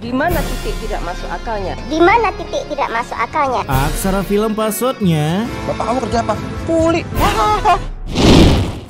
Di mana titik tidak masuk akalnya? Di mana titik tidak masuk akalnya? Aksara film passwordnya. Bapak kamu kerja apa? Kuli.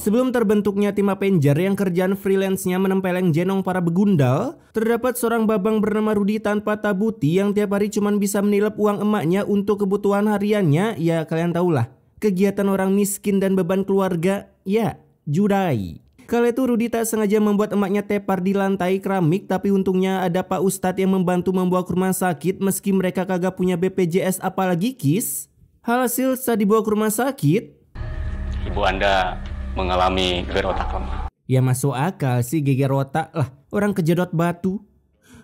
Sebelum terbentuknya tim Avenger yang kerjaan freelance-nya menempeleng jenong para begundal, terdapat seorang babang bernama Rudy tanpa tabuti yang tiap hari cuma bisa menilep uang emaknya untuk kebutuhan hariannya. Ya kalian tahulah, kegiatan orang miskin dan beban keluarga, ya jurai. Kala itu Rudy tak sengaja membuat emaknya tepar di lantai keramik, tapi untungnya ada Pak Ustadz yang membantu membawa ke rumah sakit meski mereka kagak punya BPJS apalagi KIS. Hasil saat dibawa ke rumah sakit, Ibu Anda mengalami geger otak lemah. ya masuk akal sih geger otak lah, orang kejedot batu.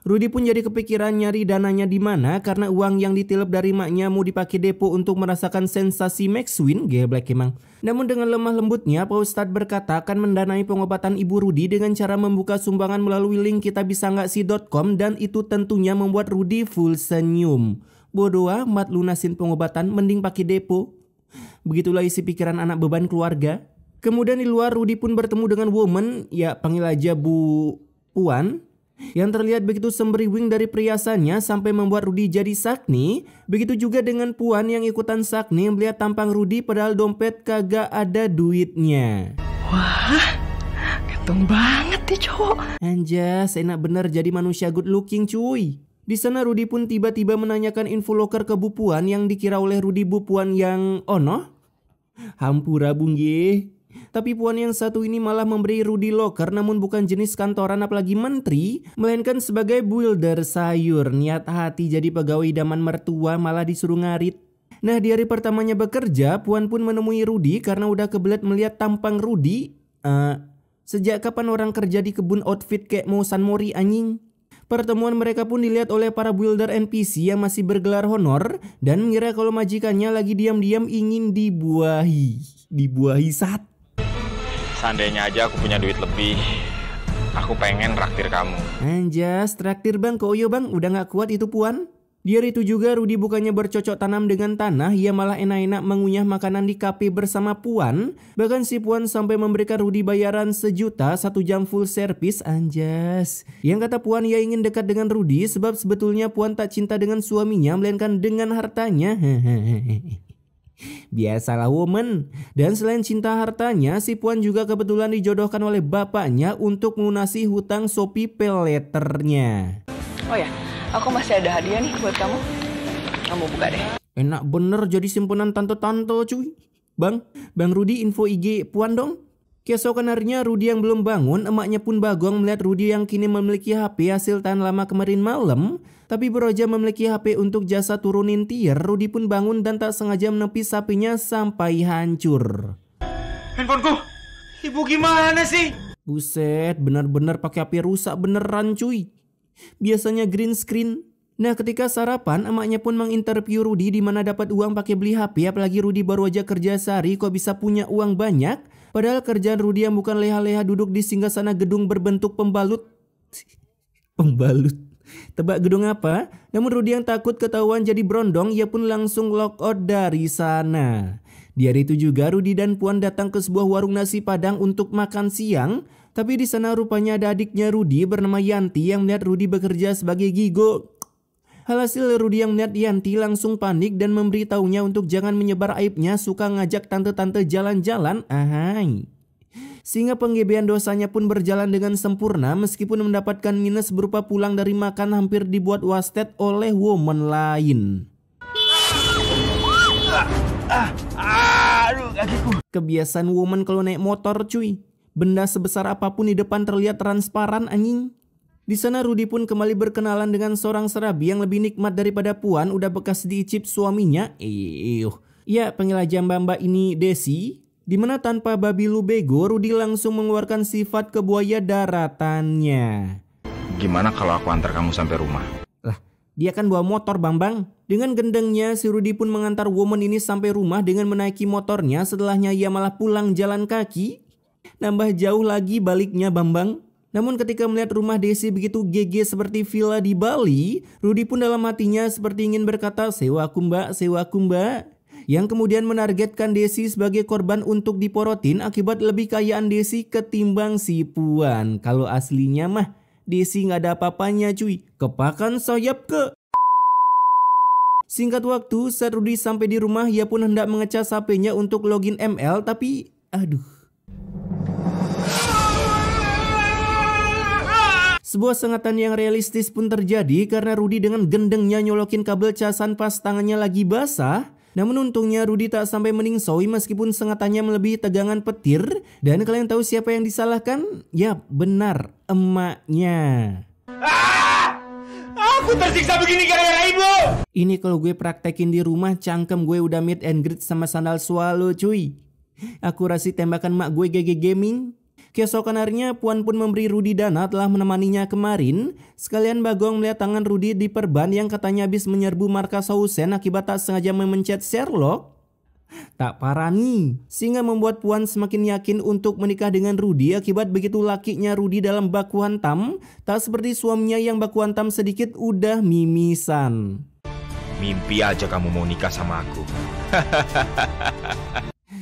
Rudy pun jadi kepikiran nyari dananya di mana karena uang yang ditilep dari maknya mau dipakai depo untuk merasakan sensasi Max Win, geblek emang. Namun dengan lemah lembutnya Pak Ustadz berkata akan mendanai pengobatan Ibu Rudy dengan cara membuka sumbangan melalui link kitabisanggaksi.com, dan itu tentunya membuat Rudy full senyum. Bodoh amat lunasin pengobatan, mending pakai depo. Begitulah isi pikiran anak beban keluarga. Kemudian di luar Rudy pun bertemu dengan woman, ya panggil aja Bu Puan, yang terlihat begitu sembriwing dari perhiasannya sampai membuat Rudy jadi sakni. Begitu juga dengan Puan yang ikutan sakni melihat tampang Rudy padahal dompet kagak ada duitnya. Wah, ganteng banget nih cowok. Anjas, enak bener jadi manusia good looking cuy. Di sana Rudy pun tiba-tiba menanyakan info loker ke Bu Puan yang dikira oleh Rudy Bu Puan yang ono. Hampura bungge. Tapi Puan yang satu ini malah memberi Rudy loker namun bukan jenis kantoran apalagi menteri, melainkan sebagai builder sayur. Niat hati jadi pegawai idaman mertua malah disuruh ngarit. Nah di hari pertamanya bekerja, Puan pun menemui Rudy karena udah kebelet melihat tampang Rudy. Sejak kapan orang kerja di kebun outfit kayak mau San Mori anjing? Pertemuan mereka pun dilihat oleh para builder NPC yang masih bergelar honor dan mengira kalau majikannya lagi diam-diam ingin dibuahi saat. Seandainya aja aku punya duit lebih, aku pengen traktir kamu. Anjas, traktir bang, koyo bang, udah gak kuat itu Puan. Di hari itu juga Rudy bukannya bercocok tanam dengan tanah, ia malah enak-enak mengunyah makanan di kafe bersama Puan. Bahkan si Puan sampai memberikan Rudy bayaran 1 juta 1 jam full service. Anjas, yang kata Puan ia ingin dekat dengan Rudy sebab sebetulnya Puan tak cinta dengan suaminya melainkan dengan hartanya. Biasalah woman. Dan selain cinta hartanya, si Puan juga kebetulan dijodohkan oleh bapaknya untuk melunasi hutang Shopee Payletternya. Oh ya, aku masih ada hadiah nih buat kamu. Kamu buka deh. Enak bener jadi simpenan tante-tante cuy. Bang Rudy info IG Puan dong. Keesokan harinya Rudy yang belum bangun, emaknya pun bagong melihat Rudy yang kini memiliki HP hasil tahan lama kemarin malam. Tapi beroja memiliki HP untuk jasa turunin tier, Rudy pun bangun dan tak sengaja menepis HP-nya sampai hancur. Handphoneku, ibu gimana sih? Buset, bener-bener pakai HP rusak beneran cuy. Biasanya green screen. Nah ketika sarapan, emaknya pun menginterview Rudy di mana dapat uang pakai beli HP, apalagi Rudy baru aja kerja sehari kok bisa punya uang banyak. Padahal kerjaan Rudy yang bukan leha-leha duduk di singgasana gedung berbentuk pembalut. Tebak gedung apa? Namun Rudy yang takut ketahuan jadi brondong, ia pun langsung lock out dari sana. Di hari itu juga Rudy dan Puan datang ke sebuah warung nasi Padang untuk makan siang. Tapi di sana rupanya ada adiknya Rudy bernama Yanti yang melihat Rudy bekerja sebagai gigo. Hasil Rudy yang melihat Yanti langsung panik dan memberitahunya untuk jangan menyebar aibnya suka ngajak tante-tante jalan-jalan. Ahai. Sehingga penggebean dosanya pun berjalan dengan sempurna meskipun mendapatkan minus berupa pulang dari makan hampir dibuat wasted oleh woman lain. Aduh, kakiku. Kebiasaan woman kalau naik motor cuy. Benda sebesar apapun di depan terlihat transparan anjing. Di sana Rudy pun kembali berkenalan dengan seorang serabi yang lebih nikmat daripada Puan, udah bekas diicip suaminya. Ya panggil aja mbak-mbak ini Desi. Dimana tanpa babi lu bego, Rudy langsung mengeluarkan sifat kebuaya daratannya. Gimana kalau aku antar kamu sampai rumah? Lah, dia kan bawa motor bang. Dengan gendengnya si Rudy pun mengantar woman ini sampai rumah dengan menaiki motornya. Setelahnya ia malah pulang jalan kaki. Nambah jauh lagi baliknya Bambang. Namun ketika melihat rumah Desi begitu GG seperti villa di Bali, Rudy pun dalam hatinya seperti ingin berkata sewaku mbak. Yang kemudian menargetkan Desi sebagai korban untuk diporotin akibat lebih kayaan Desi ketimbang si Puan. Kalau aslinya mah Desi nggak ada apa-apanya cuy. Kepakan sayap ke. Singkat waktu, saat Rudy sampai di rumah, ia pun hendak ngecas HP-nya untuk login ML, tapi aduh. Sebuah sengatan yang realistis pun terjadi karena Rudy dengan gendengnya nyolokin kabel casan pas tangannya lagi basah. Namun untungnya Rudy tak sampai meningsoi meskipun sengatannya melebihi tegangan petir. Dan kalian tahu siapa yang disalahkan? Ya benar, emaknya. Aku tersiksa begini gara-gara ibu. Ini kalau gue praktekin di rumah, cangkem gue udah meet and greet sama sandal swallow cuy. Akurasi tembakan mak gue GG Gaming. Keesokan harinya Puan pun memberi Rudy dana telah menemaninya kemarin. Sekalian Bagong melihat tangan Rudy diperban yang katanya habis menyerbu markas Housen akibat tak sengaja memencet Sherlock. Tak parah nih, sehingga membuat Puan semakin yakin untuk menikah dengan Rudy akibat begitu lakinya Rudy dalam baku hantam. Tak seperti suaminya yang baku hantam sedikit udah mimisan. Mimpi aja kamu mau nikah sama aku.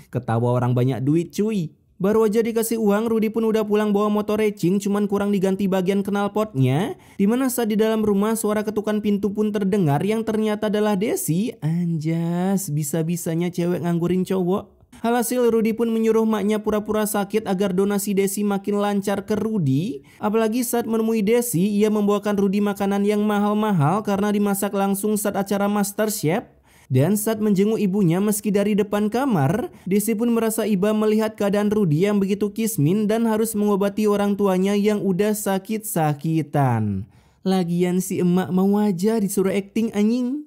Ketawa orang banyak duit cuy. Baru aja dikasih uang, Rudy pun udah pulang bawa motor racing, cuman kurang diganti bagian knalpotnya. Dimana saat di dalam rumah suara ketukan pintu pun terdengar yang ternyata adalah Desi. Anjas, bisa-bisanya cewek nganggurin cowok. Alhasil Rudy pun menyuruh maknya pura-pura sakit agar donasi Desi makin lancar ke Rudy. Apalagi saat menemui Desi, ia membawakan Rudy makanan yang mahal-mahal karena dimasak langsung saat acara MasterChef. Dan saat menjenguk ibunya meski dari depan kamar, Desi pun merasa iba melihat keadaan Rudy yang begitu kismin dan harus mengobati orang tuanya yang udah sakit-sakitan. Lagian si emak mau aja disuruh acting anjing,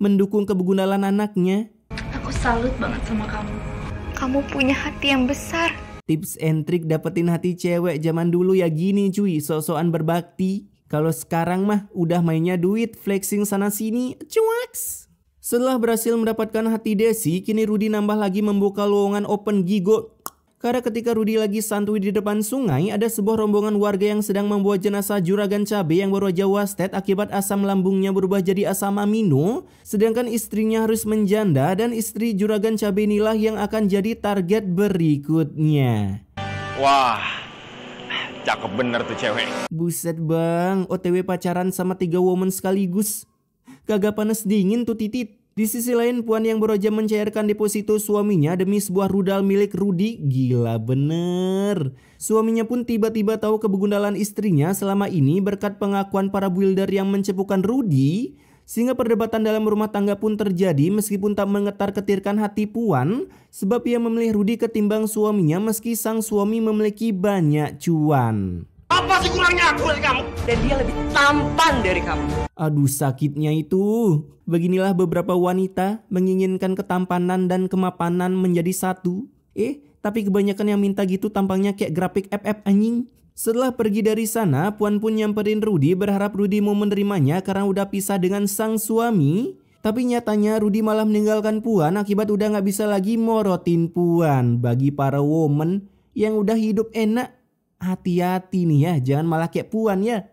mendukung kebegundalan anaknya. Aku salut banget sama kamu. Kamu punya hati yang besar. Tips and trik dapetin hati cewek zaman dulu ya gini cuy, sok-sokan berbakti. Kalau sekarang mah udah mainnya duit, flexing sana sini, cuaks. Setelah berhasil mendapatkan hati Desi, kini Rudy nambah lagi membuka lowongan open gigo. Karena ketika Rudy lagi santuy di depan sungai, ada sebuah rombongan warga yang sedang membawa jenazah juragan cabe yang baru aja wasted akibat asam lambungnya berubah jadi asam amino. Sedangkan istrinya harus menjanda dan istri juragan cabe inilah yang akan jadi target berikutnya. Wah, cakep bener tuh cewek. Buset bang, OTW pacaran sama 3 woman sekaligus. Kagak panas dingin tuh titit. Di sisi lain Puan yang baru aja mencairkan deposito suaminya demi sebuah rudal milik Rudy. Gila bener. Suaminya pun tiba-tiba tahu kebegundalan istrinya selama ini berkat pengakuan para builder yang mencepukan Rudy. Sehingga perdebatan dalam rumah tangga pun terjadi meskipun tak mengetar-ketirkan hati Puan. Sebab ia memilih Rudy ketimbang suaminya meski sang suami memiliki banyak cuan. Apa sih kurangnya aku dari kamu? Dan dia lebih tampan dari kamu. Aduh sakitnya itu. Beginilah beberapa wanita menginginkan ketampanan dan kemapanan menjadi satu. Tapi kebanyakan yang minta gitu tampangnya kayak grafik FF anjing. Setelah pergi dari sana, Puan pun nyamperin Rudy berharap Rudy mau menerimanya karena udah pisah dengan sang suami. Tapi nyatanya Rudy malah meninggalkan Puan akibat udah gak bisa lagi morotin Puan. Bagi para woman yang udah hidup enak, hati-hati nih ya, jangan malah kayak Puan ya.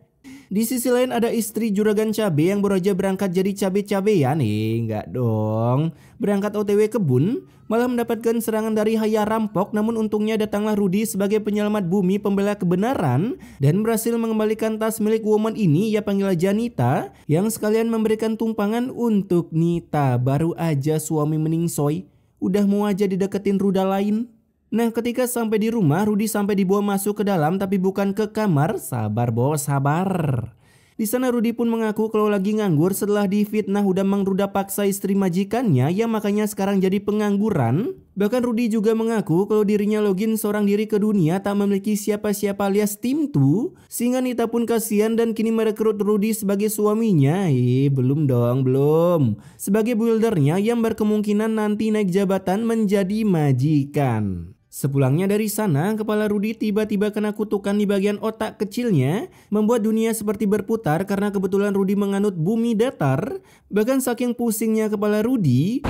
Di sisi lain ada istri juragan cabe yang baru aja berangkat jadi cabe-cabean. Enggak dong. Berangkat OTW kebun, malah mendapatkan serangan dari haya rampok. Namun untungnya datanglah Rudy sebagai penyelamat bumi pembela kebenaran dan berhasil mengembalikan tas milik woman ini, ia panggil Janita, yang sekalian memberikan tumpangan untuk Nita. Baru aja suami meningsoi, udah mau aja dideketin rudal lain. Nah ketika sampai di rumah, Rudy sampai dibawa masuk ke dalam tapi bukan ke kamar. Sabar bos, sabar. Di sana Rudy pun mengaku kalau lagi nganggur setelah difitnah udah mengruda paksa istri majikannya, ya makanya sekarang jadi pengangguran. Bahkan Rudy juga mengaku kalau dirinya login seorang diri ke dunia, tak memiliki siapa-siapa alias tim tuh. Sehingga Nita pun kasihan dan kini merekrut Rudy sebagai suaminya. Belum dong, belum. Sebagai buildernya yang berkemungkinan nanti naik jabatan menjadi majikan. Sepulangnya dari sana, kepala Rudy tiba-tiba kena kutukan di bagian otak kecilnya, membuat dunia seperti berputar karena kebetulan Rudy menganut bumi datar. Bahkan saking pusingnya kepala Rudy,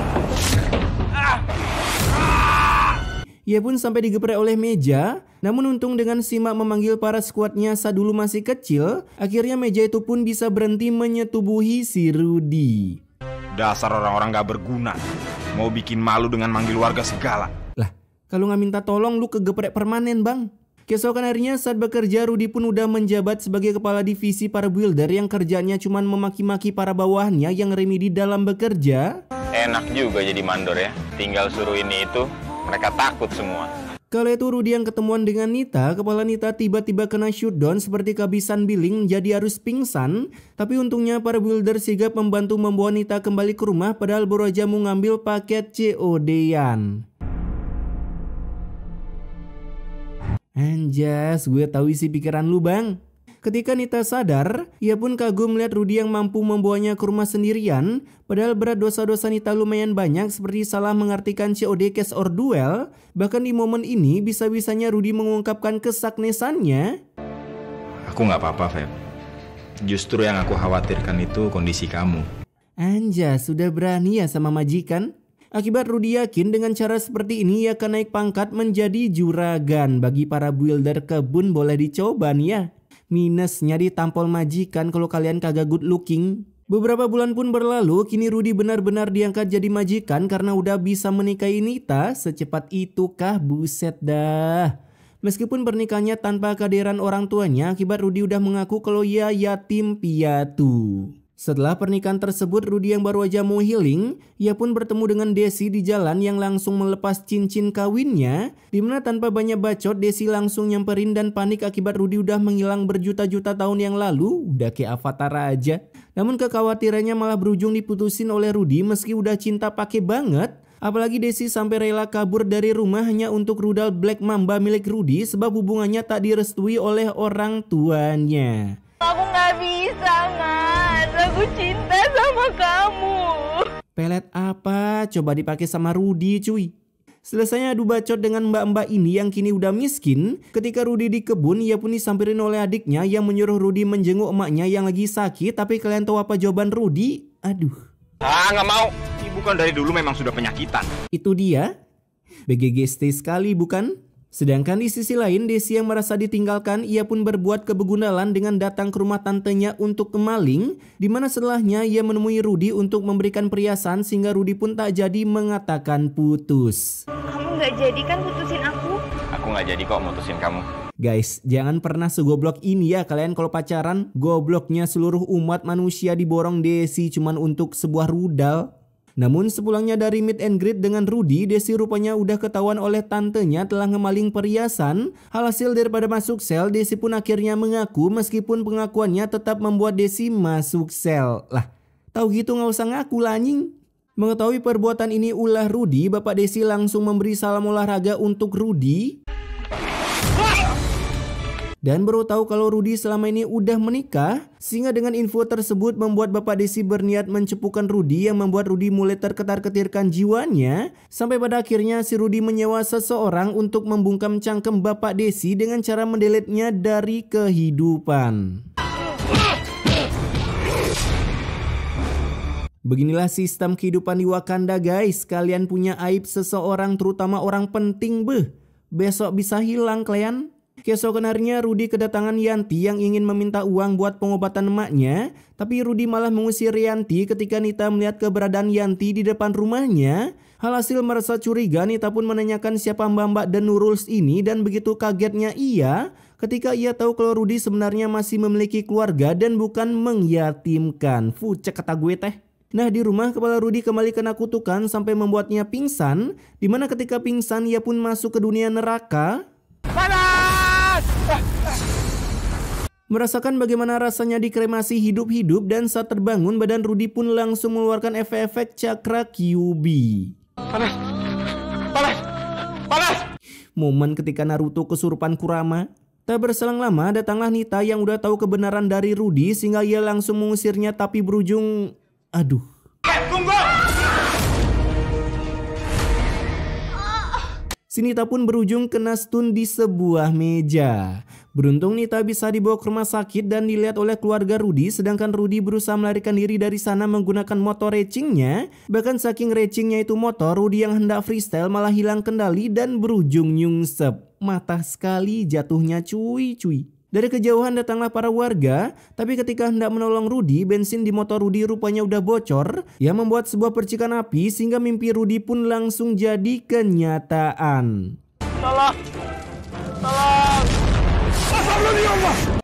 ia pun sampai digeprek oleh meja. Namun untung dengan simak memanggil para skuadnya saat dulu masih kecil, akhirnya meja itu pun bisa berhenti menyetubuhi si Rudy. Dasar orang-orang gak berguna. Mau bikin malu dengan manggil warga segala. Kalau nggak minta tolong lu kegeprek permanen bang. Keesokan harinya saat bekerja, Rudy pun udah menjabat sebagai kepala divisi para builder yang kerjanya cuma memaki-maki para bawahannya yang remedi dalam bekerja. Enak juga jadi mandor ya. Tinggal suruh ini itu, mereka takut semua. Kala itu Rudy yang ketemuan dengan Nita, kepala Nita tiba-tiba kena shutdown seperti kehabisan billing jadi harus pingsan. Tapi untungnya para builder sigap membantu membawa Nita kembali ke rumah padahal baru aja mau ngambil paket COD-an. Anjas, gue tahu isi pikiran lu bang. Ketika Nita sadar, ia pun kagum melihat Rudy yang mampu membawanya ke rumah sendirian. Padahal berat dosa-dosa Nita lumayan banyak seperti salah mengartikan COD Cash or Duel. Bahkan di momen ini bisa-bisanya Rudy mengungkapkan kesaknesannya. Aku nggak apa-apa, Feb. Justru yang aku khawatirkan itu kondisi kamu. Anjas, sudah berani ya sama majikan? Akibat Rudy yakin dengan cara seperti ini ia akan naik pangkat menjadi juragan. Bagi para builder kebun boleh dicoba nih ya. Minusnya ditampol majikan kalau kalian kagak good looking. Beberapa bulan pun berlalu, kini Rudy benar-benar diangkat jadi majikan karena udah bisa menikahi Nita. Secepat itu kah? Buset dah. Meskipun pernikahannya tanpa kehadiran orang tuanya, akibat Rudy udah mengaku kalau ia yatim piatu. Setelah pernikahan tersebut, Rudy yang baru aja mau healing, ia pun bertemu dengan Desi di jalan yang langsung melepas cincin kawinnya. Dimana tanpa banyak bacot, Desi langsung nyamperin dan panik akibat Rudy udah menghilang berjuta-juta tahun yang lalu. Udah kayak avatar aja. Namun kekhawatirannya malah berujung diputusin oleh Rudy meski udah cinta pake banget. Apalagi Desi sampai rela kabur dari rumah hanya untuk rudal Black Mamba milik Rudy sebab hubungannya tak direstui oleh orang tuanya. Aku nggak bisa, Mas. Aku cinta sama kamu. Pelet apa? Coba dipakai sama Rudy cuy. Selesainya adu bacot dengan mbak-mbak ini yang kini udah miskin. Ketika Rudy di kebun, ia pun disamperin oleh adiknya yang menyuruh Rudy menjenguk emaknya yang lagi sakit. Tapi kalian tahu apa jawaban Rudy? Aduh. Nggak mau. Ibu kan dari dulu memang sudah penyakitan. Itu dia. BGG stay sekali bukan? Sedangkan di sisi lain, Desi yang merasa ditinggalkan, ia pun berbuat kebegundalan dengan datang ke rumah tantenya untuk kemaling, di mana setelahnya ia menemui Rudy untuk memberikan perhiasan sehingga Rudy pun tak jadi mengatakan putus. Kamu nggak jadi kan putusin aku? Aku nggak jadi kok mutusin kamu. Guys, jangan pernah segoblok ini ya kalian kalau pacaran. Gobloknya seluruh umat manusia diborong Desi cuman untuk sebuah rudal. Namun sepulangnya dari meet and greet dengan Rudy, Desi rupanya udah ketahuan oleh tantenya telah ngemaling perhiasan. Alhasil daripada masuk sel, Desi pun akhirnya mengaku meskipun pengakuannya tetap membuat Desi masuk sel. Lah, tahu gitu nggak usah ngaku lah anjing. Mengetahui perbuatan ini ulah Rudy, Bapak Desi langsung memberi salam olahraga untuk Rudy. Dan baru tahu kalau Rudy selama ini udah menikah. Sehingga dengan info tersebut membuat Bapak Desi berniat mencepukan Rudy yang membuat Rudy mulai terketar-ketirkan jiwanya. Sampai pada akhirnya si Rudy menyewa seseorang untuk membungkam cangkem Bapak Desi dengan cara mendeletnya dari kehidupan. Beginilah sistem kehidupan di Wakanda guys. Kalian punya aib seseorang terutama orang penting besok bisa hilang kalian. Keesokan harinya Rudy kedatangan Yanti yang ingin meminta uang buat pengobatan emaknya. Tapi Rudy malah mengusir Yanti ketika Nita melihat keberadaan Yanti di depan rumahnya. Alhasil merasa curiga, Nita pun menanyakan siapa mbak-mbak dan Nuruls ini. Dan begitu kagetnya ia ketika ia tahu kalau Rudy sebenarnya masih memiliki keluarga dan bukan mengyatimkan. Fucek kata gue teh. Nah di rumah kepala Rudy kembali kena kutukan sampai membuatnya pingsan. Dimana ketika pingsan ia pun masuk ke dunia neraka. Merasakan bagaimana rasanya dikremasi hidup-hidup dan saat terbangun badan Rudy pun langsung mengeluarkan efek-efek cakra QB. Panas! Panas! Panas! Momen ketika Naruto kesurupan Kurama. Tak berselang lama datanglah Nita yang udah tahu kebenaran dari Rudy sehingga ia langsung mengusirnya tapi berujung... Aduh. Tunggu! Si Nita pun berujung kena stun di sebuah meja. Beruntung Nita bisa dibawa ke rumah sakit dan dilihat oleh keluarga Rudy, sedangkan Rudy berusaha melarikan diri dari sana menggunakan motor racingnya. Bahkan saking racingnya itu motor, Rudy yang hendak freestyle malah hilang kendali dan berujung nyungsep. Mata sekali jatuhnya cuy. Dari kejauhan datanglah para warga, tapi ketika hendak menolong Rudy, bensin di motor Rudy rupanya udah bocor yang membuat sebuah percikan api sehingga mimpi Rudy pun langsung jadi kenyataan. Tolong! Tolong!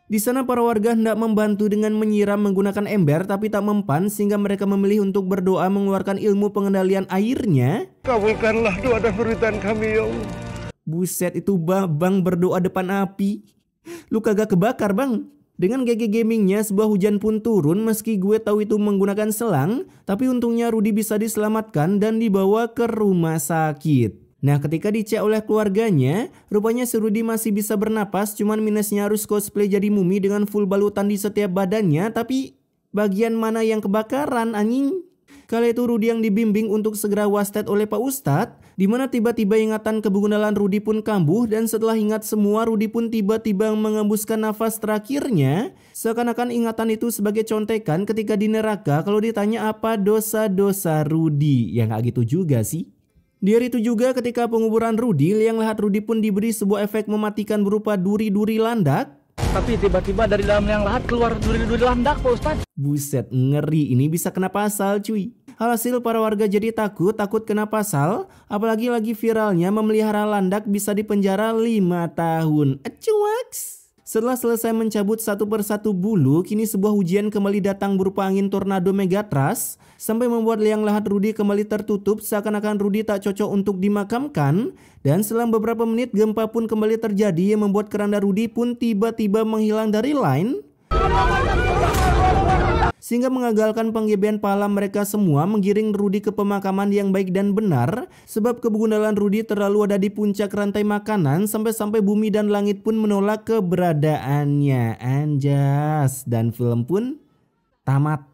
Di sana para warga hendak membantu dengan menyiram menggunakan ember tapi tak mempan sehingga mereka memilih untuk berdoa mengeluarkan ilmu pengendalian airnya. Kabulkanlah doa dan permintaan kami ya Allah. Buset, itu Bang berdoa depan api. Lu kagak kebakar Bang. Dengan GG Gamingnya sebuah hujan pun turun meski gue tahu itu menggunakan selang. Tapi untungnya Rudy bisa diselamatkan dan dibawa ke rumah sakit. Nah ketika dicek oleh keluarganya, rupanya si Rudy masih bisa bernapas, cuman minusnya harus cosplay jadi mumi dengan full balutan di setiap badannya. Tapi bagian mana yang kebakaran anjing? Kala itu Rudy yang dibimbing untuk segera wasted oleh Pak Ustadz, dimana tiba-tiba ingatan kebegundalan Rudy pun kambuh dan setelah ingat semua Rudy pun tiba-tiba mengembuskan nafas terakhirnya. Seakan-akan ingatan itu sebagai contekan ketika di neraka kalau ditanya apa dosa-dosa Rudy. Ya nggak gitu juga sih. Di hari itu juga ketika penguburan Rudy, liang lahat Rudy pun diberi sebuah efek mematikan berupa duri-duri landak. Tapi tiba-tiba dari dalam liang lahat keluar duri-duri landak Pak Ustadz. Buset, ngeri, ini bisa kena pasal cuy. Alhasil para warga jadi takut kena pasal. Apalagi lagi viralnya memelihara landak bisa dipenjara 5 tahun. Acuaks. Setelah selesai mencabut satu persatu bulu, kini sebuah hujan kembali datang berupa angin tornado Megatras sampai membuat liang lahat Rudy kembali tertutup seakan-akan Rudy tak cocok untuk dimakamkan. Dan selang beberapa menit gempa pun kembali terjadi yang membuat keranda Rudy pun tiba-tiba menghilang dari line. Sehingga mengagalkan penggebean pahala mereka semua menggiring Rudy ke pemakaman yang baik dan benar. Sebab kebegundalan Rudy terlalu ada di puncak rantai makanan sampai-sampai bumi dan langit pun menolak keberadaannya. Anjas. Dan film pun tamat.